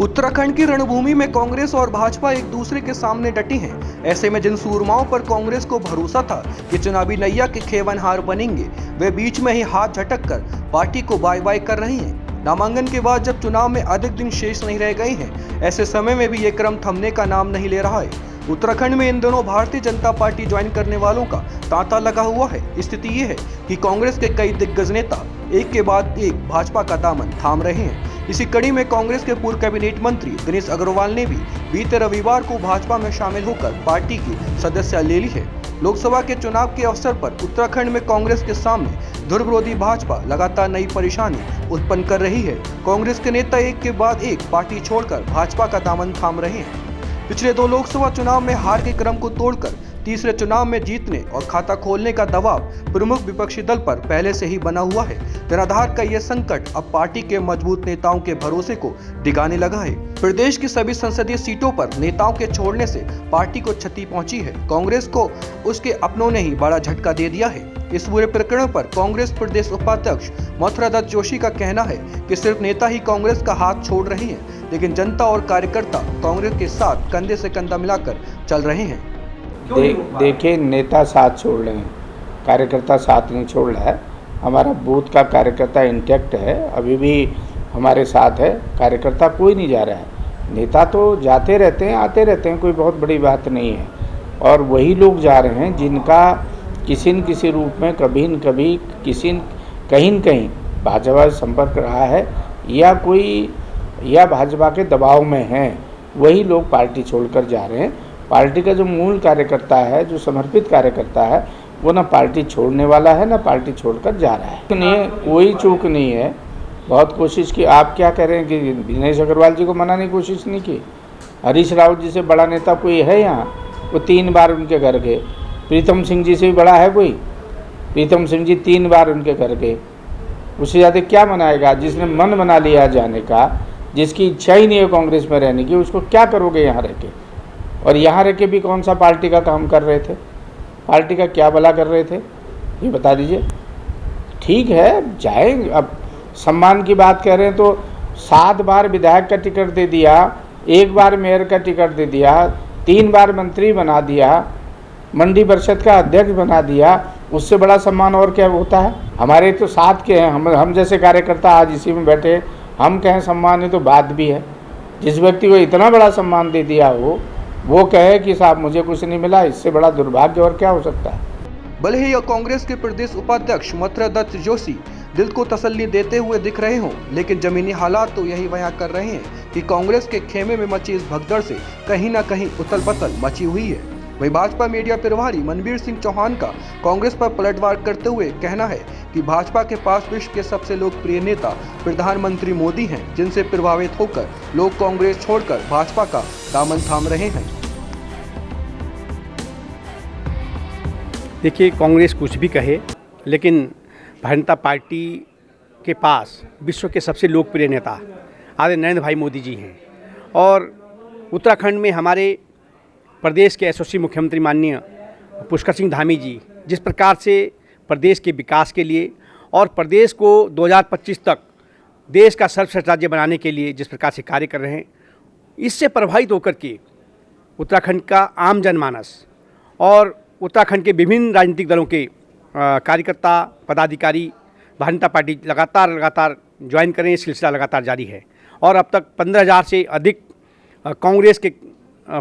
उत्तराखंड की रणभूमि में कांग्रेस और भाजपा एक दूसरे के सामने डटी हैं। ऐसे में जिन सूरमाओं पर कांग्रेस को भरोसा था कि चुनावी नैया के खेवनहार बनेंगे, वे बीच में ही हाथ झटक कर पार्टी को बाय बाय कर रही हैं। नामांकन के बाद जब चुनाव में अधिक दिन शेष नहीं रह गए हैं, ऐसे समय में भी ये क्रम थमने का नाम नहीं ले रहा है। उत्तराखंड में इन दिनों भारतीय जनता पार्टी ज्वाइन करने वालों का तांता लगा हुआ है। स्थिति ये है कि कांग्रेस के कई दिग्गज नेता एक के बाद एक भाजपा का दामन थाम रहे हैं। इसी कड़ी में कांग्रेस के पूर्व कैबिनेट मंत्री दिनेश अग्रवाल ने भी बीते रविवार को भाजपा में शामिल होकर पार्टी की सदस्यता ले ली है। लोकसभा के चुनाव के अवसर पर उत्तराखंड में कांग्रेस के सामने धुर विरोधी भाजपा लगातार नई परेशानी उत्पन्न कर रही है। कांग्रेस के नेता एक के बाद एक पार्टी छोड़कर भाजपा का दामन थाम रहे हैं। पिछले 2 लोकसभा चुनाव में हार के क्रम को तोड़कर तीसरे चुनाव में जीतने और खाता खोलने का दबाव प्रमुख विपक्षी दल पर पहले से ही बना हुआ है। जनाधार का यह संकट अब पार्टी के मजबूत नेताओं के भरोसे को डिगाने लगा है। प्रदेश की सभी संसदीय सीटों पर नेताओं के छोड़ने से पार्टी को क्षति पहुंची है। कांग्रेस को उसके अपनों ने ही बड़ा झटका दे दिया है। इस पूरे प्रकरण पर कांग्रेस प्रदेश उपाध्यक्ष मथुरादत्त जोशी का कहना है कि सिर्फ नेता ही कांग्रेस का हाथ छोड़ रहे हैं, लेकिन जनता और कार्यकर्ता कांग्रेस के साथ कंधे से कंधा मिलाकर चल रहे हैं। देखिए, नेता साथ छोड़ रहे हैं, कार्यकर्ता साथ नहीं छोड़ रहा है। हमारा बूथ का कार्यकर्ता इंटैक्ट है, अभी भी हमारे साथ है। कार्यकर्ता कोई नहीं जा रहा है। नेता तो जाते रहते हैं, आते रहते हैं, कोई बहुत बड़ी बात नहीं है। और वही लोग जा रहे हैं जिनका किसी न किसी रूप में कभी न कभी कहीं न कहीं भाजपा से संपर्क रहा है या भाजपा के दबाव में हैं। वही लोग पार्टी छोड़कर जा रहे हैं। पार्टी का जो मूल कार्यकर्ता है, जो समर्पित कार्यकर्ता है, वो ना पार्टी छोड़ने वाला है, ना पार्टी छोड़कर जा रहा है। नहीं, कोई चूक नहीं है। बहुत कोशिश की। आप क्या कह रहे हैं कि दिनेश अग्रवाल जी को मनाने की कोशिश नहीं की? हरीश रावत जी से बड़ा नेता कोई है यहाँ? वो 3 बार उनके घर गए। प्रीतम सिंह जी से भी बड़ा है कोई? प्रीतम सिंह जी 3 बार उनके घर गए। उससे ज़्यादा क्या मनाएगा? जिसने मन बना लिया जाने का, जिसकी इच्छा ही नहीं है कांग्रेस में रहने की, उसको क्या करोगे यहाँ रह के? और यहाँ रह के भी कौन सा पार्टी का काम कर रहे थे? पार्टी का क्या भला कर रहे थे, ये बता दीजिए। ठीक है, जाएं। अब सम्मान की बात कह रहे हैं तो 7 बार विधायक का टिकट दे दिया, 1 बार मेयर का टिकट दे दिया, 3 बार मंत्री बना दिया, मंडी परिषद का अध्यक्ष बना दिया। उससे बड़ा सम्मान और क्या होता है? हमारे तो साथ के हैं, हम जैसे कार्यकर्ता आज इसी में बैठे, हम कहें सम्मान है तो बात भी है। जिस व्यक्ति को इतना बड़ा सम्मान दे दिया हो, वो कहे कि साहब मुझे कुछ नहीं मिला, इससे बड़ा दुर्भाग्य और क्या हो सकता है? भले ही कांग्रेस के प्रदेश उपाध्यक्ष मथुरादत्त जोशी दिल को तसल्ली देते हुए दिख रहे हों, लेकिन जमीनी हालात तो यही बयां कर रहे हैं कि कांग्रेस के खेमे में मची इस भगदड़ से कहीं न कहीं उथल पुथल मची हुई है। वही भाजपा मीडिया प्रभारी मनवीर सिंह चौहान का कांग्रेस पर पलटवार करते हुए कहना है कि भाजपा के पास विश्व के सबसे लोकप्रिय नेता प्रधानमंत्री मोदी हैं, जिनसे प्रभावित होकर लोग कांग्रेस छोड़कर भाजपा का दामन थाम रहे हैं। देखिए, कांग्रेस कुछ भी कहे, लेकिन भारतीय जनता पार्टी के पास विश्व के सबसे लोकप्रिय नेता आदरणीय नरेंद्र भाई मोदी जी हैं। और उत्तराखंड में हमारे प्रदेश के यशस्वी मुख्यमंत्री माननीय पुष्कर सिंह धामी जी जिस प्रकार से प्रदेश के विकास के लिए और प्रदेश को 2025 तक देश का सर्वश्रेष्ठ राज्य बनाने के लिए जिस प्रकार से कार्य कर रहे हैं, इससे प्रभावित होकर के उत्तराखंड का आम जनमानस और उत्तराखंड के विभिन्न राजनीतिक दलों के कार्यकर्ता पदाधिकारी भारतीय जनता पार्टी लगातार ज्वाइन करें। सिलसिला लगातार जारी है और अब तक 15,000 से अधिक कांग्रेस के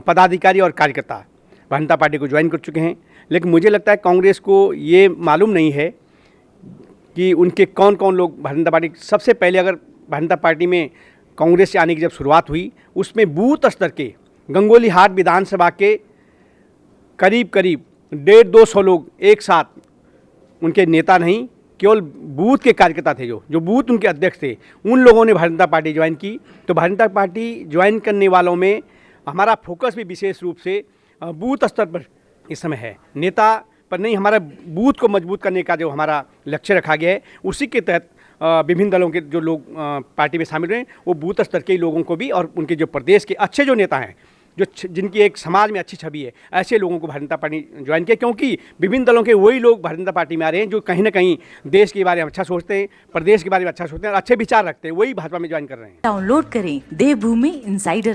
पदाधिकारी और कार्यकर्ता भारतीय जनता पार्टी को ज्वाइन कर चुके हैं। लेकिन मुझे लगता है कांग्रेस को ये मालूम नहीं है कि उनके कौन कौन लोग भारतीय जनता पार्टी। सबसे पहले अगर भारतीय जनता पार्टी में कांग्रेस से आने की जब शुरुआत हुई, उसमें बूथ स्तर के गंगोली हाट विधानसभा के करीब 150-200 लोग एक साथ, उनके नेता नहीं, केवल बूथ के कार्यकर्ता थे, जो बूथ उनके अध्यक्ष थे, उन लोगों ने भारतीय जनता पार्टी ज्वाइन की। तो भारतीय जनता पार्टी ज्वाइन करने वालों में हमारा फोकस भी विशेष रूप से बूथ स्तर पर इस समय है। नेता पर नहीं, हमारा बूथ को मजबूत करने का जो हमारा लक्ष्य रखा गया है, उसी के तहत विभिन्न दलों के जो लोग पार्टी में शामिल हुए, वो बूथ स्तर के लोगों को भी और उनके जो प्रदेश के अच्छे जो नेता हैं, जिनकी एक समाज में अच्छी छवि है, ऐसे लोगों को भारतीय जनता पार्टी ज्वाइन किया, क्योंकि विभिन्न दलों के वही लोग भारतीय जनता पार्टी में आ रहे हैं जो कहीं ना कहीं देश के बारे में अच्छा सोचते हैं, प्रदेश के बारे में अच्छा सोचते हैं और अच्छे विचार रखते हैं, वही भाजपा में ज्वाइन कर रहे हैं। डाउनलोड करें देवभूमि इंसाइडर।